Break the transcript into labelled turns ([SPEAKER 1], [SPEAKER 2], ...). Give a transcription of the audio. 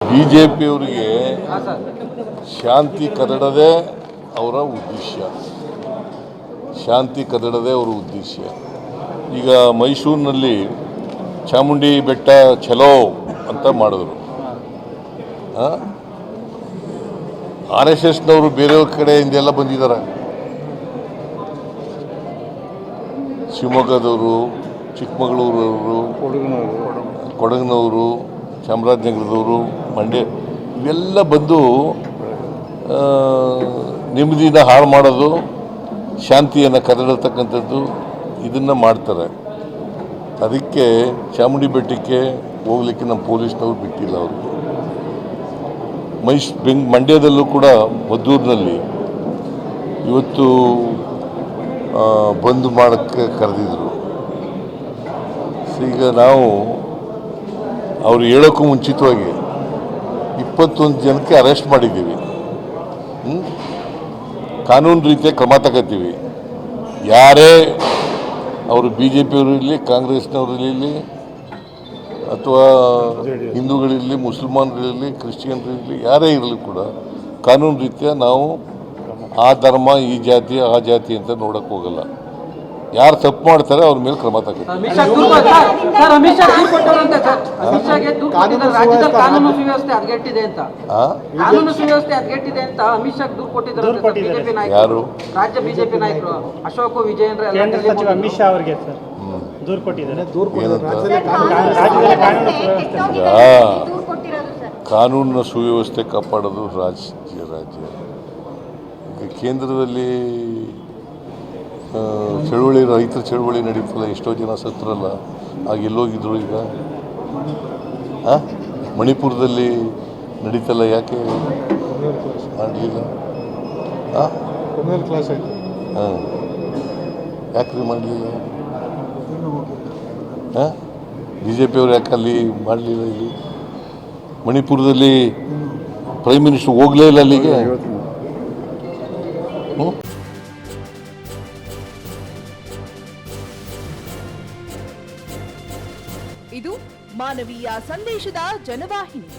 [SPEAKER 1] ಬಿಜೆಪಿಯವರಿಗೆ ಶಾಂತಿ ಕದಡದೇ ಅವರ ಉದ್ದೇಶ. ಶಾಂತಿ ಕದಡದೇ ಅವರ ಉದ್ದೇಶ. ಈಗ ಮೈಸೂರಿನಲ್ಲಿ ಚಾಮುಂಡಿ ಬೆಟ್ಟ ಚಲೋ ಅಂತ ಮಾಡಿದ್ರು. RSSನವರು ಬೇರೆಯವ್ರ ಕಡೆಯಿಂದೆಲ್ಲ ಬಂದಿದ್ದಾರೆ. ಶಿವಮೊಗ್ಗದವರು, ಚಿಕ್ಕಮಗಳೂರವರು, ಕೊಡಗಿನವರು, ಚಾಮರಾಜನಗರದವರು, ಮಂಡ್ಯ ಇವೆಲ್ಲ ಬಂದು ನೆಮ್ಮದಿನ ಹಾಳು ಮಾಡೋದು, ಶಾಂತಿಯನ್ನು ಕದಡತಕ್ಕಂಥದ್ದು ಇದನ್ನು ಮಾಡ್ತಾರೆ. ಅದಕ್ಕೆ ಚಾಮುಂಡಿ ಬೆಟ್ಟಕ್ಕೆ ಹೋಗ್ಲಿಕ್ಕೆ ನಮ್ಮ ಪೊಲೀಸ್ನವ್ರು ಬಿಟ್ಟಿಲ್ಲ ಅವ್ರಿಗೆ. ಮಂಡ್ಯದಲ್ಲೂ ಕೂಡ ಮದ್ದೂರಿನಲ್ಲಿ ಇವತ್ತು ಬಂದ್ ಮಾಡೋಕ್ಕೆ ಕರೆದಿದ್ರು. ಈಗ ನಾವು ಅವರು ಹೇಳೋಕ್ಕೂ ಮುಂಚಿತವಾಗಿ 21 ಜನಕ್ಕೆ ಅರೆಸ್ಟ್ ಮಾಡಿದ್ದೀವಿ. ಕಾನೂನು ರೀತಿಯ ಕ್ರಮ ತಗೋತೀವಿ. ಯಾರೇ ಅವರು BJಪಿಯವರು ಇರಲಿ, ಕಾಂಗ್ರೆಸ್ನವರಿರಲಿ, ಅಥವಾ ಹಿಂದೂಗಳಿರಲಿ, ಮುಸಲ್ಮಾನರಿರಲಿ, ಕ್ರಿಶ್ಚಿಯನ್ರಿರಲಿ, ಯಾರೇ ಇರಲಿ ಕೂಡ ಕಾನೂನು ರೀತಿಯ ನಾವು ಆ ಧರ್ಮ, ಈ ಜಾತಿ, ಆ ಜಾತಿ ಅಂತ ನೋಡಕ್ಕೆ ಹೋಗಲ್ಲ. ಯಾರು ತಪ್ಪು ಮಾಡ್ತಾರೆ ಅವ್ರ ಮೇಲೆ ಕ್ರಮ ತಗೋತೀವಿ.
[SPEAKER 2] ಕಾನೂನು ಸುವ್ಯವಸ್ಥೆ ಹದಗೆಟ್ಟಿದೆ ಅಂತ ಅಮಿತ್ ಶಾ ದೂರು ಕೊಟ್ಟಿದ್ದಾರೆ.
[SPEAKER 1] ಯಾರು?
[SPEAKER 2] ರಾಜ್ಯ ಬಿಜೆಪಿ ನಾಯಕರು ಅಶೋಕ್, ವಿಜಯೇಂದ್ರ
[SPEAKER 3] ಅಮಿತ್ ಶಾ ಅವರಿಗೆ ದೂರು ಕೊಟ್ಟಿದ್ದಾರೆ.
[SPEAKER 1] ಕಾನೂನಿನ ಸುವ್ಯವಸ್ಥೆ ಕಾಪಾಡೋದು ರಾಜ್ಯ. ಈಗ ಕೇಂದ್ರದಲ್ಲಿ ಚಳುವಳಿ, ರೈತರ ಚಳುವಳಿ ನಡೀತಲ್ಲ, ಎಷ್ಟೋ ಜನ ಸತ್ರಲ್ಲ, ಆಗ ಎಲ್ಲೋಗಿದ್ರು. ಈಗ ಮಣಿಪುರದಲ್ಲಿ ನಡೀತಲ್ಲ, ಯಾಕೆ ಮಾಡಲಿಲ್ಲ? ಯಾಕ್ರಿ ಮಾಡಲಿಲ್ಲ? BJಪಿಯವ್ರು ಯಾಕೆ ಅಲ್ಲಿ ಮಾಡಲಿಲ್ಲ? ಇಲ್ಲಿ ಮಣಿಪುರದಲ್ಲಿ ಪ್ರೈಮ್ ಮಿನಿಸ್ಟರ್ ಹೋಗಲೇ ಇಲ್ಲ ಅಲ್ಲಿಗೆ.
[SPEAKER 4] ಇದು ಮಾನವೀಯ ಸಂದೇಶದ ಜನವಾಹಿನಿ.